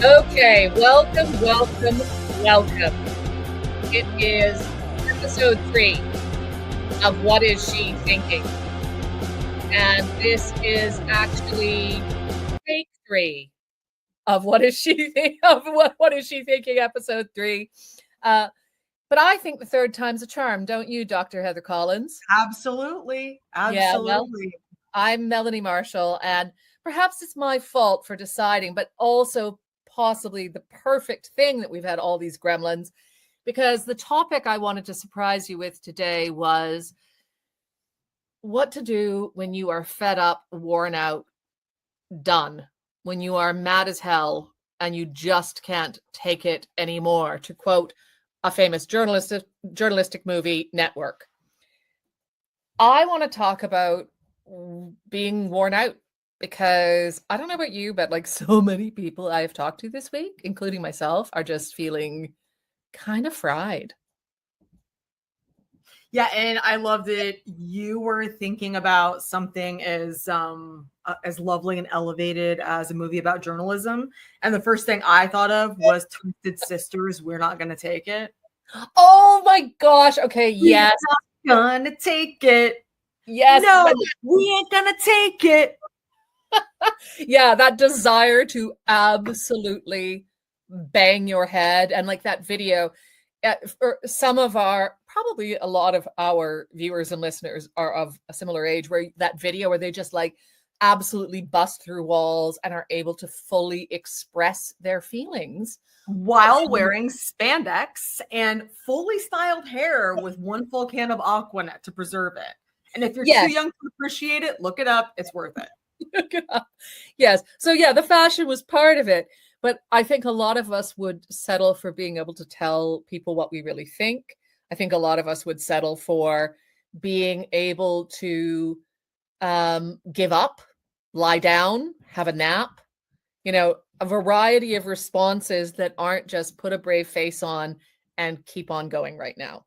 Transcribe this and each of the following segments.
Okay, welcome. It is episode 3 of What Is She Thinking? And this is actually take 3 of What Is She What Is She Thinking? Episode 3. But I think the third time's a charm, don't you, Dr. Heather Collins? Absolutely. Yeah, well, Absolutely. I'm Melanie Marshall, and perhaps it's my fault for deciding, but also possibly the perfect thing that we've had all these gremlins, because the topic I wanted to surprise you with today was what to do when you are fed up, worn out, done, when you are mad as hell and you just can't take it anymore, to quote a famous journalistic movie, Network. I want to talk about being worn out because I don't know about you, but like so many people I have talked to this week, including myself, are just feeling kind of fried. Yeah, and I love that you were thinking about something as lovely and elevated as a movie about journalism. And the first thing I thought of was Twisted Sisters, We're Not Gonna Take It. Oh my gosh. Okay, yes. We're not gonna take it. Yes. No, we ain't gonna take it. Yeah, that desire to absolutely bang your head. And like that video, for some of our, probably a lot of our viewers and listeners are of a similar age, where that video where they just like absolutely bust through walls and are able to fully express their feelings while wearing spandex and fully styled hair with one full can of Aquanet to preserve it. And if you're too young to appreciate it, look it up. It's worth it. Yes. So yeah, the fashion was part of it, but I think a lot of us would settle for being able to tell people what we really think. I think a lot of us would settle for being able to give up, lie down, have a nap, a variety of responses that aren't just put a brave face on and keep on going right now.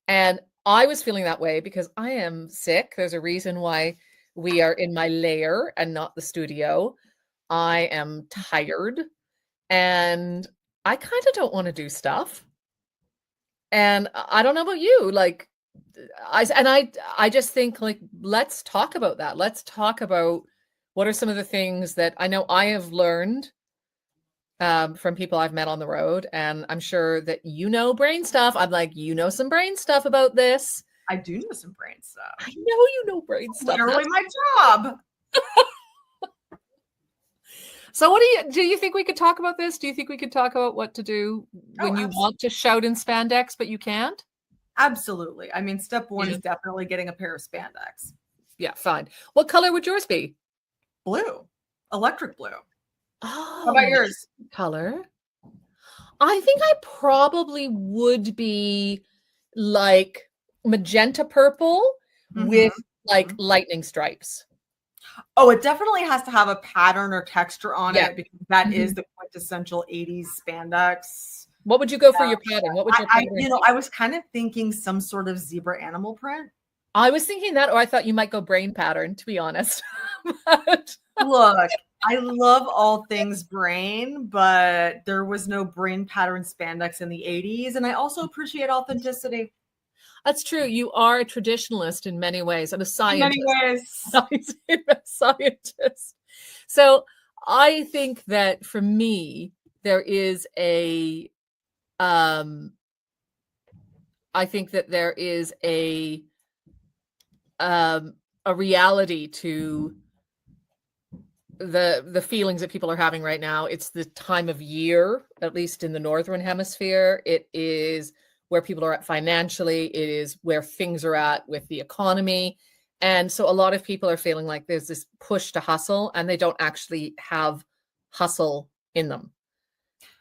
And I was feeling that way because I am sick. There's a reason why we are in my lair and not the studio. I am tired and I kind of don't want to do stuff. And I don't know about you. Like, I just think, like, let's talk about that. Let's talk about what are some of the things that I know I have learned from people I've met on the road. And I'm sure that brain stuff. I'm like, some brain stuff about this. I do know some brain stuff. I know you know brain stuff. Literally my job. So what do you think we could talk about this? Do you think we could talk about what to do when you want to shout in spandex, but you can't? Absolutely. I mean, step one is definitely getting a pair of spandex. Yeah, fine. What color would yours be? Blue. Electric blue. Oh, how about yours? Color? I think I probably would be like magenta purple with like lightning stripes. Oh, it definitely has to have a pattern or texture on it, because that is the quintessential 80s spandex. What would you go for your pattern? What would your pattern? I was kind of thinking some sort of zebra animal print. I was thinking that, or I thought you might go brain pattern, to be honest. Look, I love all things brain, but there was no brain pattern spandex in the 80s. And I also appreciate authenticity. That's true. You are a traditionalist in many ways, and a scientist. In many ways. A scientist. So I think that for me, there is a reality to the feelings that people are having right now. It's the time of year, at least in the Northern Hemisphere. It is where people are at financially. It is where things are at with the economy. And so a lot of people are feeling like there's this push to hustle, and they don't actually have hustle in them.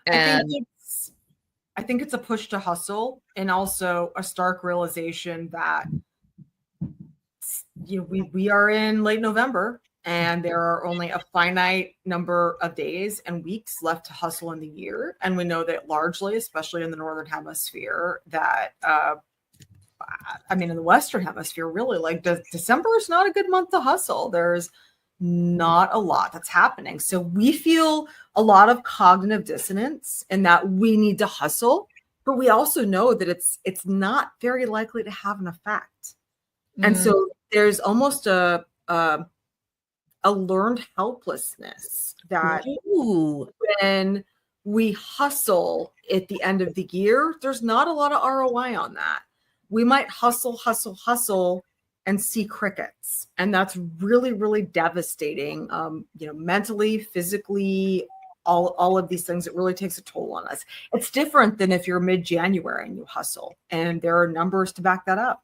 And I think it's a push to hustle, and also a stark realization that we are in late November, and there are only a finite number of days and weeks left to hustle in the year. And we know that largely, especially in the Northern Hemisphere, that in the Western Hemisphere, really, like December is not a good month to hustle. There's not a lot that's happening. So we feel a lot of cognitive dissonance in that we need to hustle, but we also know that it's not very likely to have an effect. And so there's almost a learned helplessness that when we hustle at the end of the year, there's not a lot of ROI on that. We might hustle and see crickets. And that's really, really devastating, mentally, physically, all of these things. It really takes a toll on us. It's different than if you're mid-January and you hustle. And there are numbers to back that up.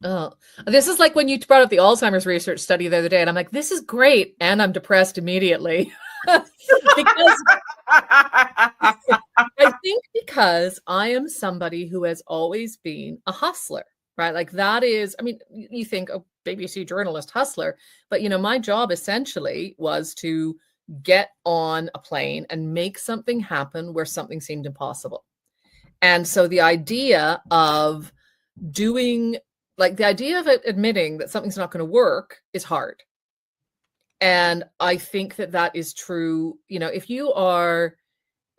Oh, this is like when you brought up the Alzheimer's research study the other day, and I'm like, this is great. And I'm depressed immediately. Because I think because I am somebody who has always been a hustler, right? Like that is, I mean, you think a BBC journalist hustler, but my job essentially was to get on a plane and make something happen where something seemed impossible. And so the idea of admitting that something's not going to work is hard. And I think that is true. If you are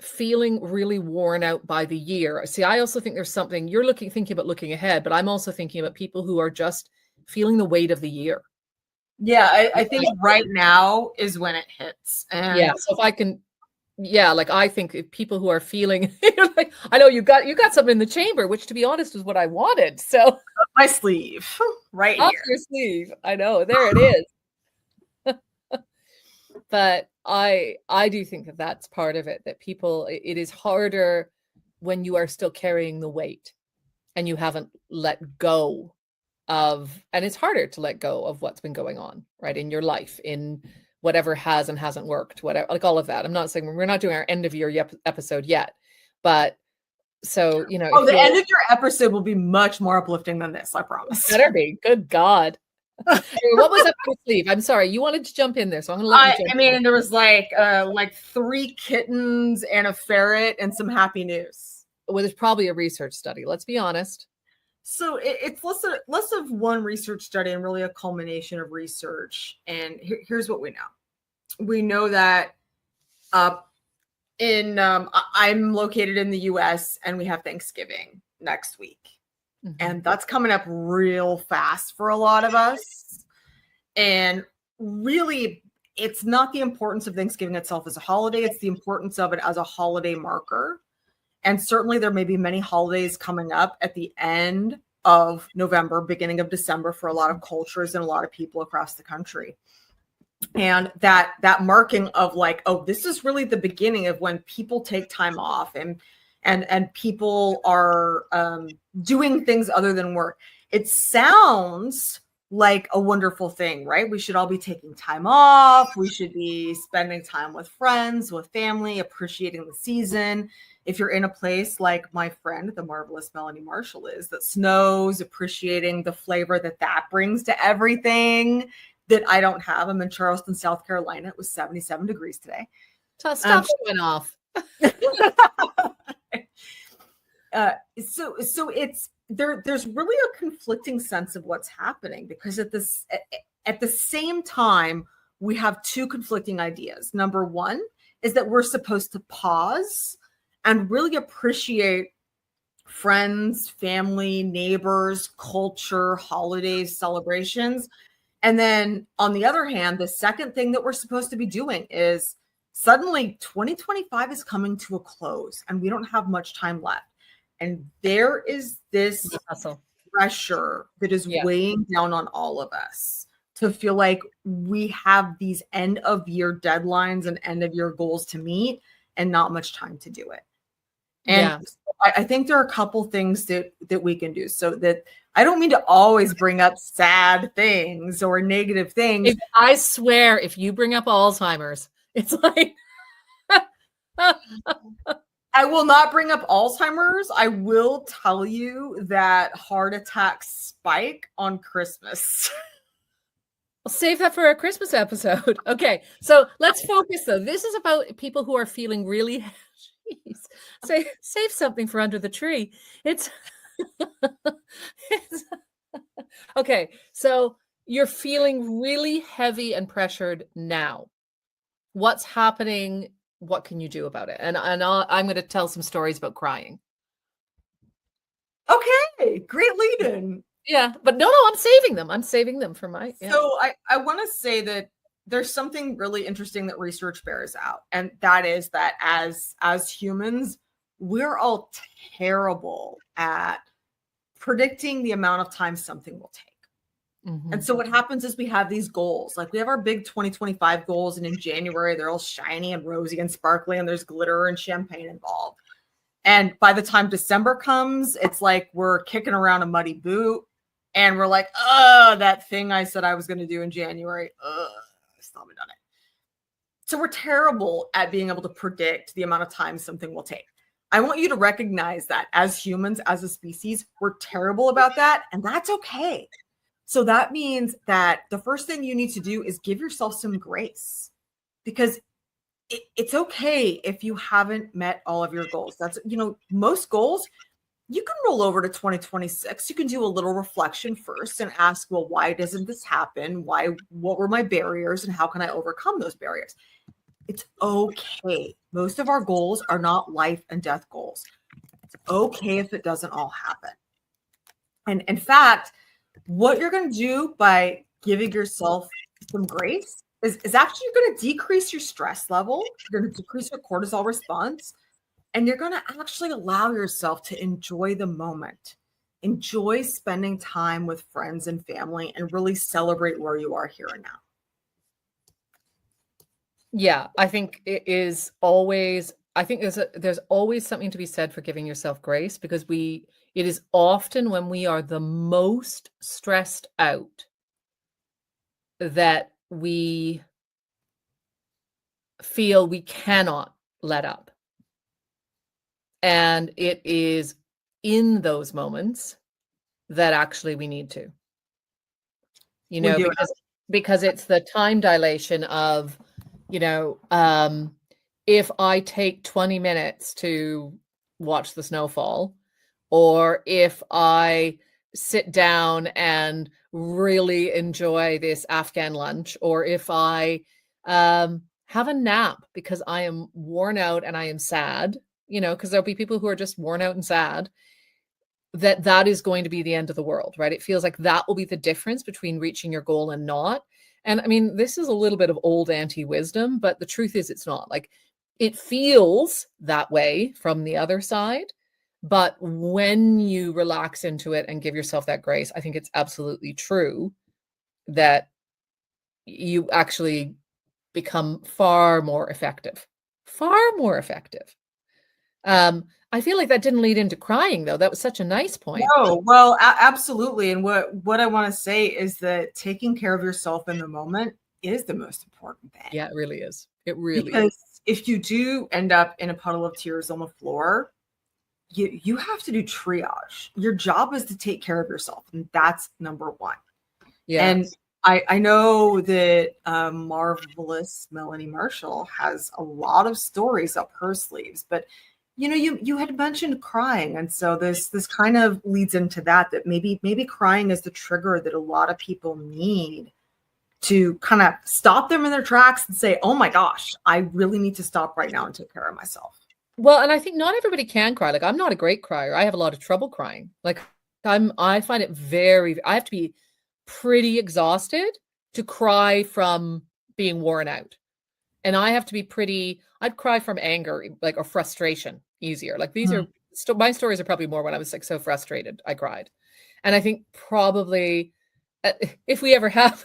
feeling really worn out by the year, see, I also think there's something you're thinking about looking ahead, but I'm also thinking about people who are just feeling the weight of the year. Yeah, I think right now is when it hits. And yeah, so if I can, I think if people who are feeling, I know you got something in the chamber, which to be honest is what I wanted. So up my sleeve, right off here. your sleeve. I know, there it is. But I do think that's part of it, that people, it is harder when you are still carrying the weight and you haven't let go of, and it's harder to let go of what's been going on, right, in your life, in whatever has and hasn't worked, whatever, like all of that. I'm not saying we're not doing our end of year episode yet, but so, the end of your episode will be much more uplifting than this, I promise. Better be. Good God. What was up your sleeve? I'm sorry, you wanted to jump in there, so I'm going to let you jump in. There was like 3 kittens and a ferret and some happy news. Well, there's probably a research study. Let's be honest. So it's less of one research study and really a culmination of research. And here's what we know. We know that I'm located in the US and we have Thanksgiving next week. Mm-hmm. And that's coming up real fast for a lot of us. And really, it's not the importance of Thanksgiving itself as a holiday. It's the importance of it as a holiday marker. And certainly there may be many holidays coming up at the end of November, beginning of December for a lot of cultures and a lot of people across the country. And that marking of like, oh, this is really the beginning of when people take time off and people are doing things other than work. It sounds like a wonderful thing, right? We should all be taking time off. We should be spending time with friends, with family, appreciating the season. If you're in a place like my friend, the marvelous Melanie Marshall is, that snows, appreciating the flavor that brings to everything that I don't have. I'm in Charleston, South Carolina. It was 77 degrees today. So stop showing off. So it's there's really a conflicting sense of what's happening, because at the same time we have 2 conflicting ideas. Number one is that we're supposed to pause and really appreciate friends, family, neighbors, culture, holidays, celebrations. And then on the other hand, the second thing that we're supposed to be doing is suddenly 2025 is coming to a close and we don't have much time left. And there is this pressure that is weighing down on all of us to feel like we have these end of year deadlines and end of year goals to meet and not much time to do it. And I think there are a couple things that we can do. So that I don't mean to always bring up sad things or negative things. I swear, if you bring up Alzheimer's, it's like... I will not bring up Alzheimer's. I will tell you that heart attacks spike on Christmas. I'll save that for a Christmas episode. Okay, so let's focus though. This is about people who are feeling really... Save something for under the tree. It's okay. So you're feeling really heavy and pressured now. What's happening? What can you do about it? And I'm going to tell some stories about crying. Okay, great lead in. Yeah, but no, I'm saving them. I'm saving them for my. Yeah. So I want to say that there's something really interesting that research bears out, and that is that as humans, we're all terrible at predicting the amount of time something will take. Mm-hmm. And so what happens is we have these goals. Like we have our big 2025 goals, and in January they're all shiny and rosy and sparkly, and there's glitter and champagne involved. And by the time December comes, it's like we're kicking around a muddy boot, and we're like, oh, that thing I said I was going to do in January, I still haven't done it. So we're terrible at being able to predict the amount of time something will take. I want you to recognize that as humans, as a species, we're terrible about that, and that's okay. So that means that the first thing you need to do is give yourself some grace, because it's okay if you haven't met all of your goals. That's, most goals, you can roll over to 2026. You can do a little reflection first and ask, well, why doesn't this happen? What were my barriers, and how can I overcome those barriers? It's okay. Most of our goals are not life and death goals. It's okay if it doesn't all happen. And in fact, what you're going to do by giving yourself some grace is actually going to decrease your stress level. You're going to decrease your cortisol response, and you're going to actually allow yourself to enjoy the moment, enjoy spending time with friends and family, and really celebrate where you are here and now. Yeah, I think it is always, I think there's always something to be said for giving yourself grace, because it is often when we are the most stressed out that we feel we cannot let up. And it is in those moments that actually we need to, because it's the time dilation of, if I take 20 minutes to watch the snowfall, or if I sit down and really enjoy this Afghan lunch, or if I have a nap because I am worn out and I am sad, because there'll be people who are just worn out and sad, that is going to be the end of the world, right? It feels like that will be the difference between reaching your goal and not. And I mean, this is a little bit of old auntie wisdom, but the truth is it's not. Like, it feels that way from the other side. But when you relax into it and give yourself that grace, I think it's absolutely true that you actually become far more effective. Far more effective. I feel like that didn't lead into crying, though. That was such a nice point. No, well, absolutely. And what I want to say is that taking care of yourself in the moment is the most important thing. Yeah, it really is. It really because is. If you do end up in a puddle of tears on the floor, you have to do triage. Your job is to take care of yourself, and that's number one. Yeah. And I know that marvelous Melanie Marshall has a lot of stories up her sleeves, but you had mentioned crying, and so this kind of leads into that maybe crying is the trigger that a lot of people need to kind of stop them in their tracks and say, oh my gosh, I really need to stop right now and take care of myself. Well, and I think not everybody can cry. Like, I'm not a great crier. I have a lot of trouble crying. Like, I find it I have to be pretty exhausted to cry from being worn out. And I have to be I'd cry from anger, like, or frustration easier. Like, these are, my stories are probably more when I was like so frustrated, I cried. And I think probably if we ever have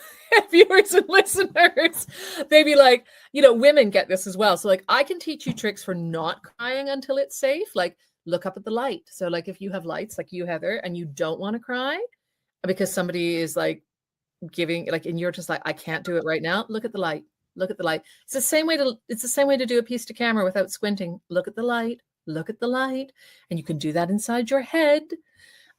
viewers and listeners, they'd be like, women get this as well. So like, I can teach you tricks for not crying until it's safe. Like, look up at the light. So like, if you have lights like you, Heather, and you don't want to cry because somebody is like giving, like, and you're just like, I can't do it right now. Look at the light. Look at the light. It's the same way to do a piece to camera without squinting. Look at the light. Look at the light. And you can do that inside your head.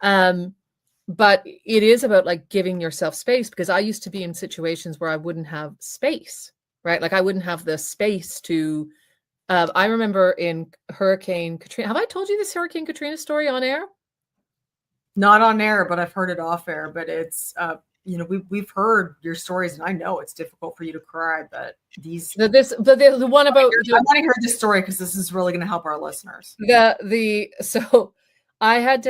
But it is about like giving yourself space, because I used to be in situations where I wouldn't have space, right? Like, I wouldn't have the space to, I remember in Hurricane Katrina. Have I told you this Hurricane Katrina story on air? Not on air, but I've heard it off air, but it's, we've heard your stories, and I know it's difficult for you to cry, but the one about I want to hear this story because this is really going to help our listeners. So I'd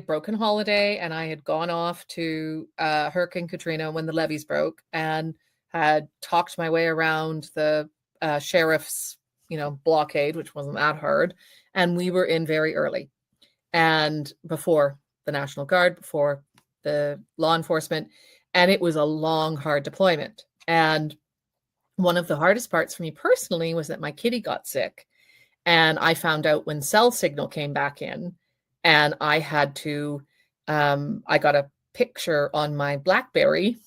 broken holiday, and I had gone off to Hurricane Katrina when the levees broke, and had talked my way around the sheriff's blockade, which wasn't that hard, and we were in very early, and before the National Guard, before the law enforcement, and it was a long, hard deployment. And one of the hardest parts for me personally was that my kitty got sick, and I found out when cell signal came back in, and I had to I got a picture on my BlackBerry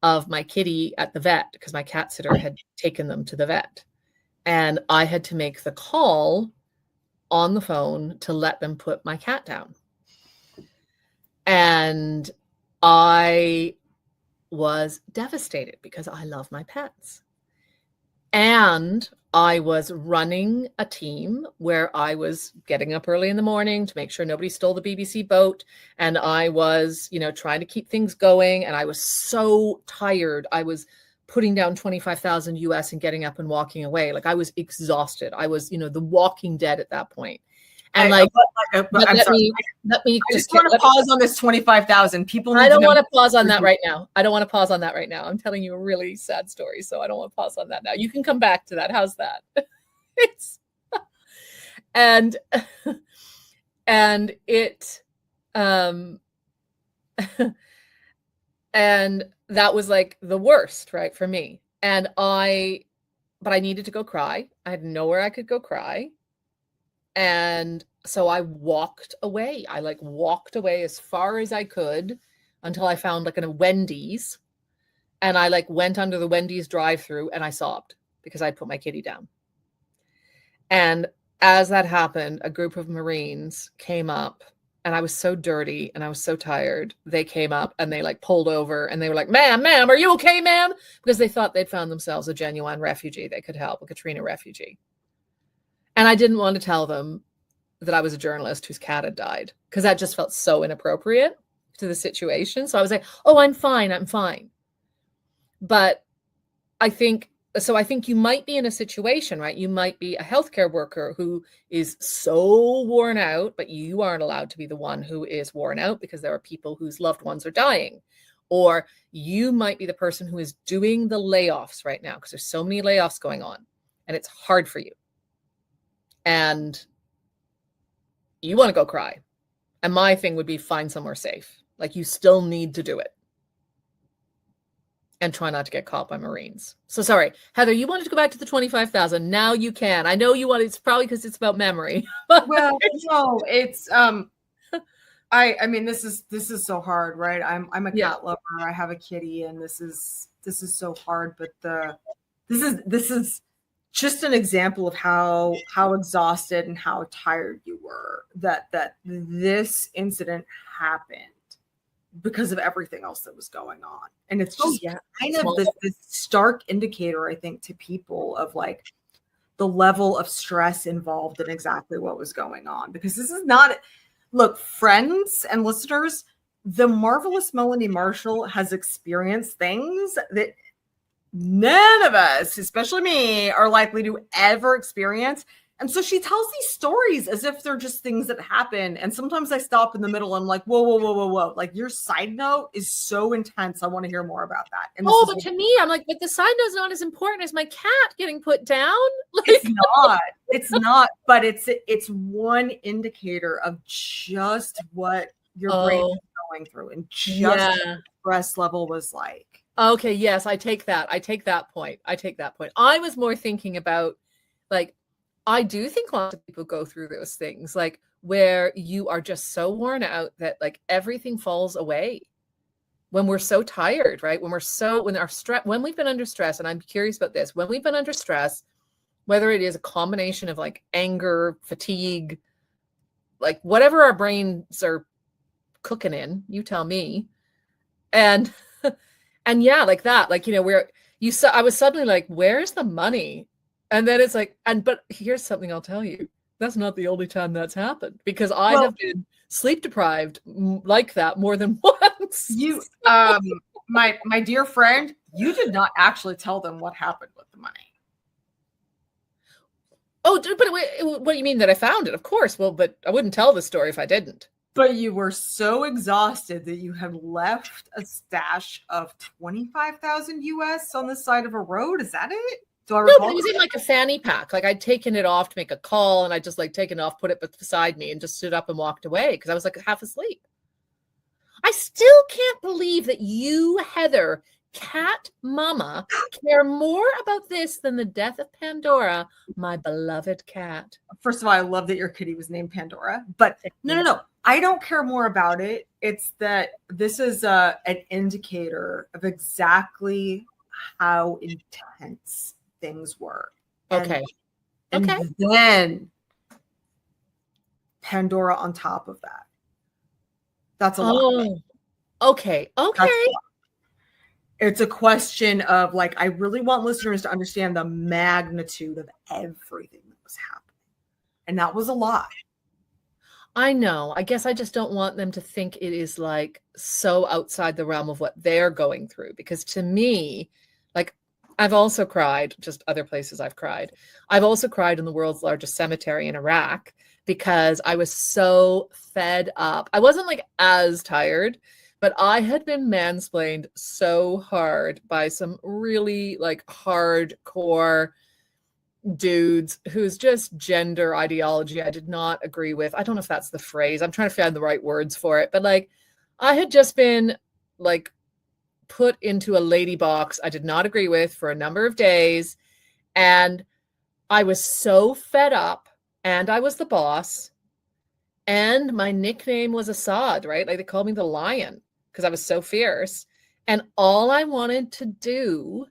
of my kitty at the vet because my cat sitter had taken them to the vet, and I had to make the call on the phone to let them put my cat down. And I was devastated because I love my pets. And I was running a team where I was getting up early in the morning to make sure nobody stole the BBC boat. And I was, trying to keep things going. And I was so tired. I was putting down 25,000 US and getting up and walking away. Like, I was exhausted. I was, the Walking Dead at that point. And I'm sorry. I just want to pause on this 25,000 people. I don't want to pause on that right now. I'm telling you a really sad story, so I don't want to pause on that now. You can come back to that. How's that? and it and that was like the worst, right, for me. But I needed to go cry. I had nowhere I could go cry. And so I walked away. I walked away as far as I could until I found a Wendy's. And I went under the Wendy's drive-through and I sobbed because I'd put my kitty down. And as that happened, a group of Marines came up, and I was so dirty and I was so tired. They came up and they pulled over, and they were like, ma'am, are you okay, ma'am? Because they thought they'd found themselves a genuine refugee. They could help, a Katrina refugee. And I didn't want to tell them that I was a journalist whose cat had died, because that just felt so inappropriate to the situation. So I was like, oh, I'm fine. But I think you might be in a situation, right? You might be a healthcare worker who is so worn out, but you aren't allowed to be the one who is worn out because there are people whose loved ones are dying. Or you might be the person who is doing the layoffs right now because there's so many layoffs going on and it's hard for you. And you want to go cry. And my thing would be find somewhere safe. You still need to do it. And try not to get caught by Marines. So sorry, Heather, you wanted to go back to the 25,000. Now you can. I know you want. It's probably because it's about memory. Well, no, it's I mean, this is so hard, right? I'm a cat lover. I have a kitty, and this is so hard. But this is just an example of how exhausted and how tired you were that this incident happened because of everything else that was going on. And it's just kind of this stark indicator, I think, to people of the level of stress involved in exactly what was going on. Because this is not, look, friends and listeners, the marvelous Melanie Marshall has experienced things that none of us, especially me, are likely to ever experience. And so she tells these stories as if they're just things that happen. And sometimes I stop in the middle. And I'm like, whoa. Your side note is so intense. I want to hear more about that. And but to me, I'm like, but the side note's not as important as my cat getting put down. It's not, but it's one indicator of just what your brain is going through and just what the stress level was like. Okay. Yes. I take that point. I was more thinking about I do think lots of people go through those things, where you are just so worn out that everything falls away when we're so tired, right? When we've been under stress, and I'm curious about this, when we've been under stress, whether it is a combination of anger, fatigue, whatever our brains are cooking in, you tell me. And, and yeah, that, I was suddenly where's the money? And then it's but here's something I'll tell you. That's not the only time that's happened, because I have been sleep deprived like that more than once. You, my dear friend, you did not actually tell them what happened with the money. Oh, but what do you mean that I found it? Of course. Well, but I wouldn't tell the story if I didn't. But you were so exhausted that you had left a stash of 25,000 US on the side of a road. Is that it? Do I recall? No, but it was in like a fanny pack. Like I'd taken it off to make a call, and I just like taken it off, put it beside me, and just stood up and walked away because I was like half asleep. I still can't believe that you, Heather, cat mama, care more about this than the death of Pandora, my beloved cat. First of all, I love that your kitty was named Pandora, but no. I don't care more about it. It's that this is an indicator of exactly how intense things were. Okay. And then Pandora on top of that. That's a lot. Okay. It's a question of like, I really want listeners to understand the magnitude of everything that was happening. And that was a lot. I know. I guess I just don't want them to think it is like so outside the realm of what they're going through. Because to me, like I've also cried, just other places I've cried. I've also cried in the world's largest cemetery in Iraq because I was so fed up. I wasn't like as tired, but I had been mansplained so hard by some really like hardcore dudes whose just gender ideology I did not agree with. I don't know if that's the phrase. I'm trying to find the right words for it. But like I had just been like put into a lady box I did not agree with for a number of days. And I was so fed up, and I was the boss. And my nickname was Assad, right? Like they called me the lion because I was so fierce. And all I wanted to do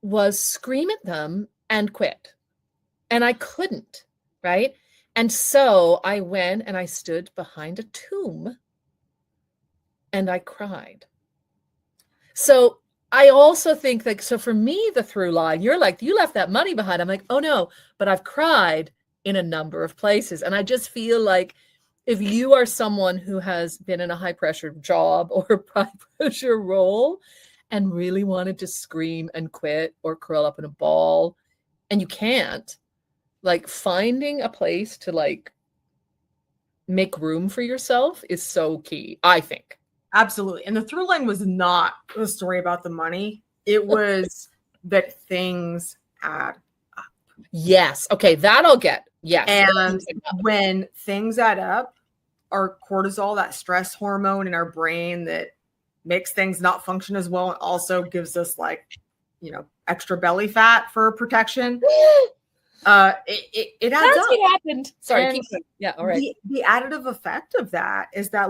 was scream at them and quit. And I couldn't, right? And so I went and I stood behind a tomb and I cried. So I also think that, so for me, the through line, you're like, you left that money behind. I'm like, oh no, but I've cried in a number of places. And I just feel like if you are someone who has been in a high pressure job or high pressure role and really wanted to scream and quit or curl up in a ball, and you can't, like finding a place to like make room for yourself is so key, I think. Absolutely. And the through line was not the story about the money. It was that things add up. Yes. Okay. That I'll get. Yes. And when things add up, our cortisol, that stress hormone in our brain that makes things not function as well, and also gives us like, extra belly fat for protection. It adds That's up. what happened. Sorry. And yeah. All right. The additive effect of that is that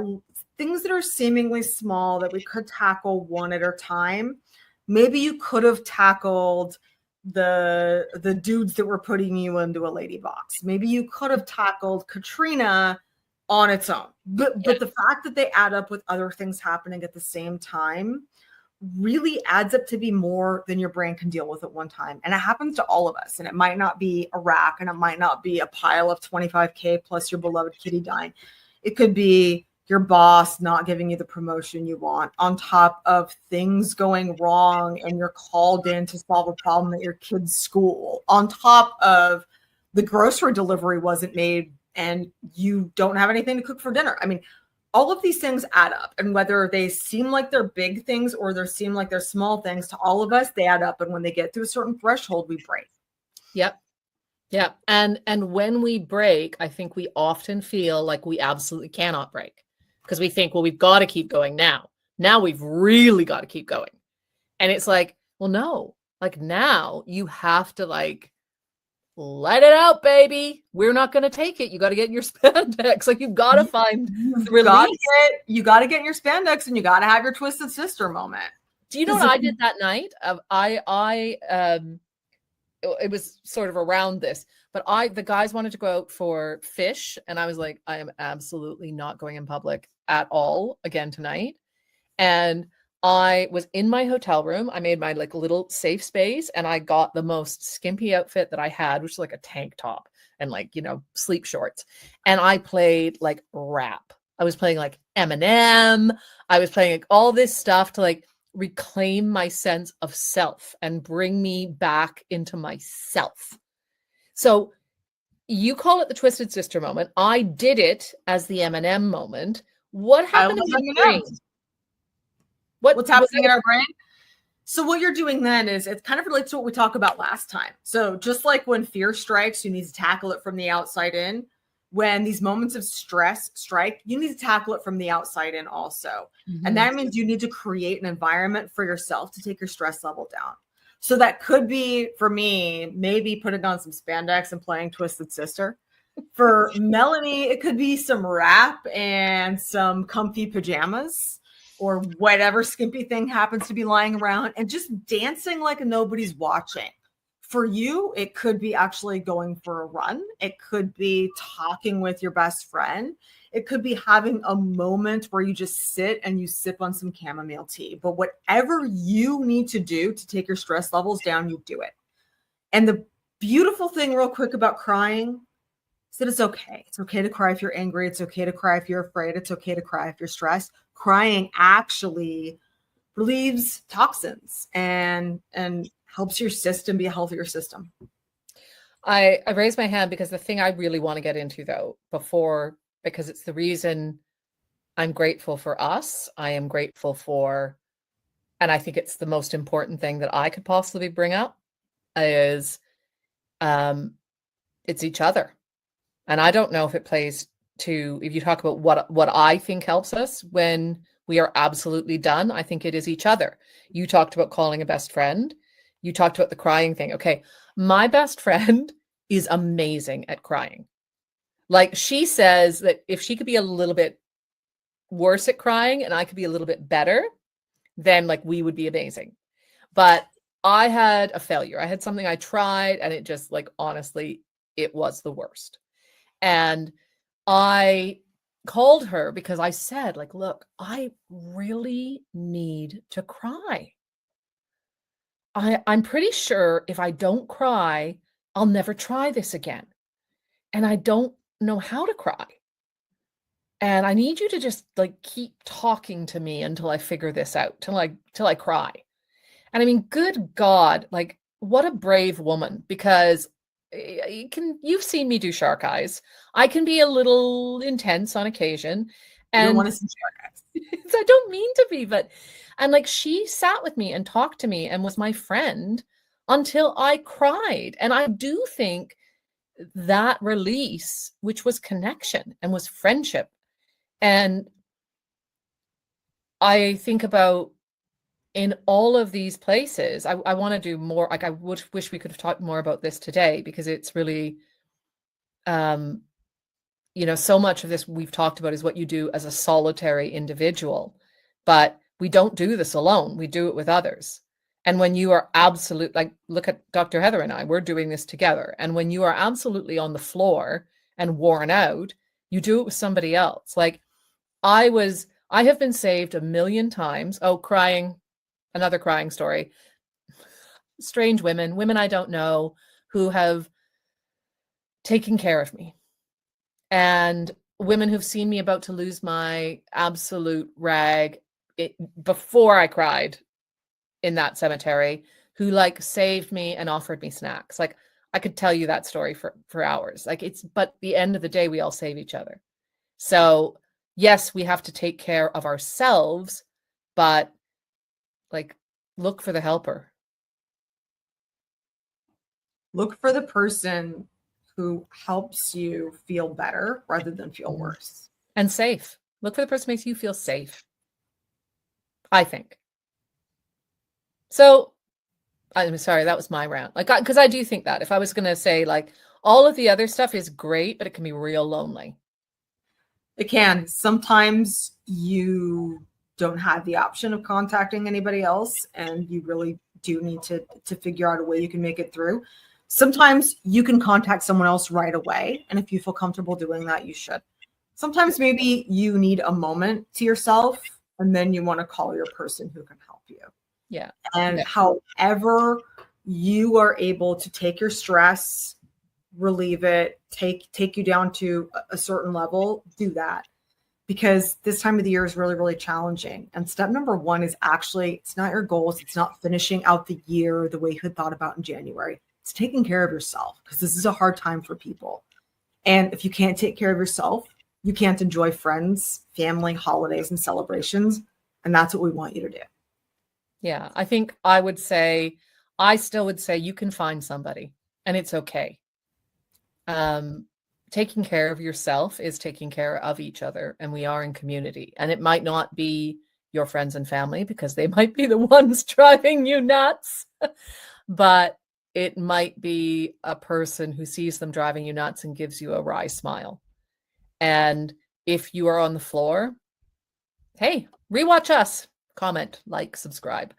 things that are seemingly small that we could tackle one at a time, maybe you could have tackled the dudes that were putting you into a lady box. Maybe you could have tackled Katrina on its own. But the fact that they add up with other things happening at the same time really adds up to be more than your brain can deal with at one time. And it happens to all of us. And it might not be Iraq, and it might not be a pile of 25K plus your beloved kitty dying. It could be your boss not giving you the promotion you want, on top of things going wrong and you're called in to solve a problem at your kid's school, on top of the grocery delivery wasn't made and you don't have anything to cook for dinner. I mean, all of these things add up, and whether they seem like they're big things or they seem like they're small things, to all of us, they add up. And when they get to a certain threshold, we break. Yep. Yeah. And when we break, I think we often feel like we absolutely cannot break because we think, well, we've got to keep going now. Now we've really got to keep going. And it's like, well, no, like now you have to like, let it out, baby. We're not going to take it. You got to get in your spandex. Like you've got to find the release. You got to get in your spandex, and you got to have your twisted sister moment. Do you know what I did that night? It was sort of around this, but the guys wanted to go out for fish, and I was like, I am absolutely not going in public at all again tonight. And I was in my hotel room. I made my like little safe space, and I got the most skimpy outfit that I had, which was like a tank top and like, sleep shorts. And I played like rap I was playing like Eminem. I was playing like all this stuff to like reclaim my sense of self and bring me back into myself. So you call it the Twisted Sister moment. I did it as the Eminem moment. What I happened love in your Eminem. brain? What's happening in our brain? So what you're doing then is it kind of relates to what we talked about last time. So just like when fear strikes, you need to tackle it from the outside in. When these moments of stress strike, you need to tackle it from the outside in also. Mm-hmm. And that means you need to create an environment for yourself to take your stress level down. So that could be, for me, maybe putting on some spandex and playing Twisted Sister. For Melanie, it could be some rap and some comfy pajamas or whatever skimpy thing happens to be lying around and just dancing like nobody's watching. For you, it could be actually going for a run. It could be talking with your best friend. It could be having a moment where you just sit and you sip on some chamomile tea. But whatever you need to do to take your stress levels down, you do it. And the beautiful thing, real quick, about crying is that it's okay. It's okay to cry if you're angry. It's okay to cry if you're afraid. It's okay to cry if you're stressed. Crying actually relieves toxins and helps your system be a healthier system. I raised my hand because the thing I really want to get into though, because it's the reason I'm grateful for us. I am grateful for, and I think it's the most important thing that I could possibly bring up is it's each other. And I don't know if it plays to, if you talk about what I think helps us when we are absolutely done, I think it is each other. You talked about calling a best friend. You talked about the crying thing. Okay. My best friend is amazing at crying. Like she says that if she could be a little bit worse at crying and I could be a little bit better, then like we would be amazing. But I had a failure. I had something I tried and it just like, honestly, it was the worst. And I called her because I said like, look, I really need to cry. I'm pretty sure if I don't cry, I'll never try this again. And I don't know how to cry. And I need you to just like keep talking to me until I figure this out, till I cry. And I mean, good God, like what a brave woman, because you've seen me do shark eyes. I can be a little intense on occasion. And you don't And want to see shark eyes. I don't mean to be, and like she sat with me and talked to me and was my friend until I cried. And I do think that release, which was connection and was friendship. And I think about in all of these places, I want to do more. Like I would wish we could have talked more about this today because it's really, so much of this we've talked about is what you do as a solitary individual, but we don't do this alone. We do it with others. And when you are like, look at Dr. Heather and I, we're doing this together. And when you are absolutely on the floor and worn out, you do it with somebody else. Like I have been saved a million times. Oh, crying. Another crying story. Strange women I don't know who have taken care of me. And women who've seen me about to lose my absolute rag before I cried in that cemetery, who like saved me and offered me snacks. Like I could tell you that story for hours. Like but at the end of the day, we all save each other. So yes, we have to take care of ourselves, but like look for the helper. Look for the person who helps you feel better rather than feel worse. And safe. Look for the person who makes you feel safe, I think. So I'm sorry, that was my rant. Like, because I do think that if I was going to say like all of the other stuff is great, but it can be real lonely. It can. Sometimes you don't have the option of contacting anybody else and you really do need to figure out a way you can make it through. Sometimes you can contact someone else right away. And if you feel comfortable doing that, you should. Sometimes maybe you need a moment to yourself and then you want to call your person who can help you. Yeah. And however you are able to take your stress, relieve it, take you down to a certain level, do that. because this time of the year is really, really challenging. And step number one is actually, it's not your goals. It's not finishing out the year the way you had thought about in January. It's taking care of yourself, because this is a hard time for people. And if you can't take care of yourself, you can't enjoy friends, family, holidays, and celebrations. And that's what we want you to do. Yeah, I think I still would say you can find somebody, and it's okay. Taking care of yourself is taking care of each other, and we are in community. And it might not be your friends and family, because they might be the ones driving you nuts, but it might be a person who sees them driving you nuts and gives you a wry smile. And if you are on the floor, hey, rewatch us, comment, like, subscribe.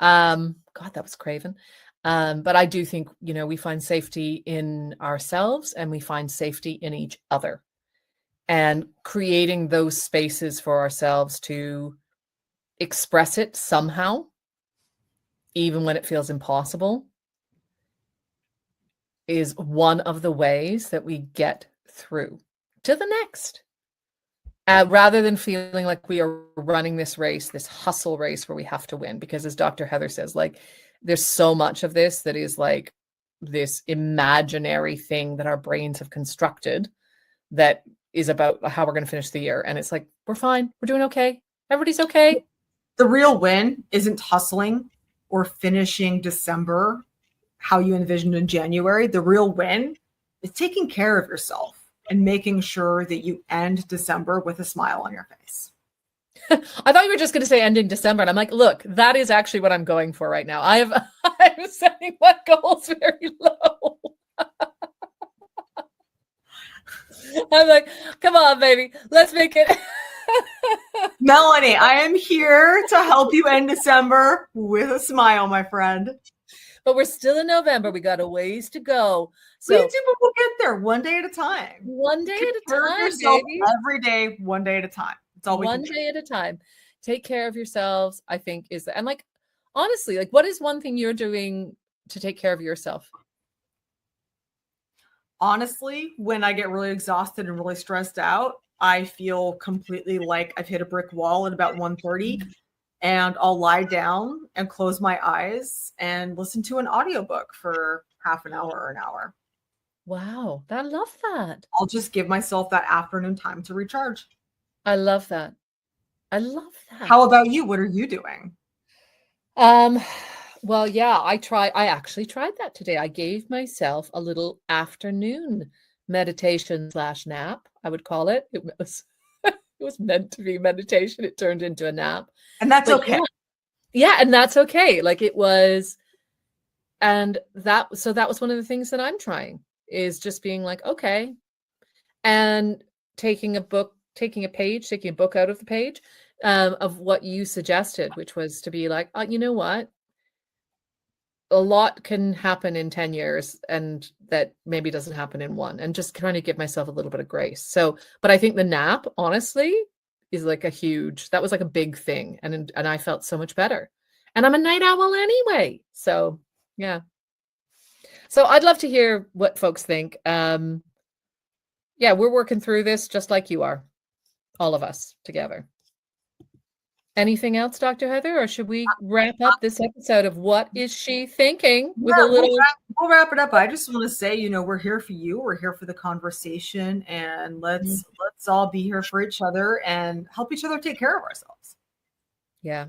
God, that was craven. But I do think, we find safety in ourselves, and we find safety in each other, and creating those spaces for ourselves to express it somehow, even when it feels impossible, is one of the ways that we get through to the next. Rather than feeling like we are running this race, this hustle race where we have to win. Because as Dr. Heather says, like, there's so much of this that is like this imaginary thing that our brains have constructed that is about how we're going to finish the year. And it's like, we're fine. We're doing okay. Everybody's okay. The real win isn't hustling or finishing December how you envisioned in January. The real win is taking care of yourself and making sure that you end December with a smile on your face. I thought you were just going to say ending December. And I'm like, look, that is actually what I'm going for right now. I'm setting my goals very low. I'm like, come on, baby. Let's make it. Melanie, I am here to help you end December with a smile, my friend. But we're still in November. We got a ways to go. So we do, but we'll get there one day at a time. One day at a time, yourself baby. Every day, one day at a time. It's all we one day at a time. Take care of yourselves, I think, and like, honestly, like, what is one thing you're doing to take care of yourself? Honestly, when I get really exhausted and really stressed out, I feel completely like I've hit a brick wall at about 1:30, and I'll lie down and close my eyes and listen to an audiobook for half an hour or an hour. Wow, I love that. I'll just give myself that afternoon time to recharge. I love that. I love that. How about you? What are you doing? Well, yeah, I actually tried that today. I gave myself a little afternoon meditation / nap, I would call it. It was meant to be meditation. It turned into a nap. And that's okay. Yeah, and that's okay. Like, it was, and that was one of the things that I'm trying, is just being like, okay, and taking a book out of the page of what you suggested, which was to be like, you know what? A lot can happen in 10 years, and that maybe doesn't happen in one, and just trying to give myself a little bit of grace. So, but I think the nap, honestly, is like that was like a big thing. And I felt so much better, and I'm a night owl anyway. So yeah. So I'd love to hear what folks think. Yeah, we're working through this just like you are, all of us together. Anything else, Dr. Heather, or should we wrap up this episode of What Is She Thinking? With a little. We'll wrap it up. I just want to say, we're here for you. We're here for the conversation, and let's all be here for each other and help each other take care of ourselves. Yeah,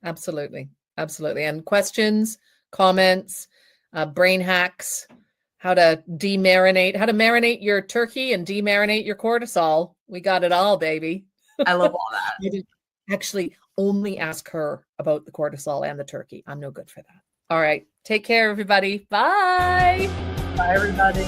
absolutely, absolutely. And questions, comments, brain hacks, how to marinate your turkey and demarinate your cortisol. We got it all, baby. I love all that. Actually, only ask her about the cortisol and the turkey. I'm no good for that. All right. Take care, everybody. Bye. Bye, everybody.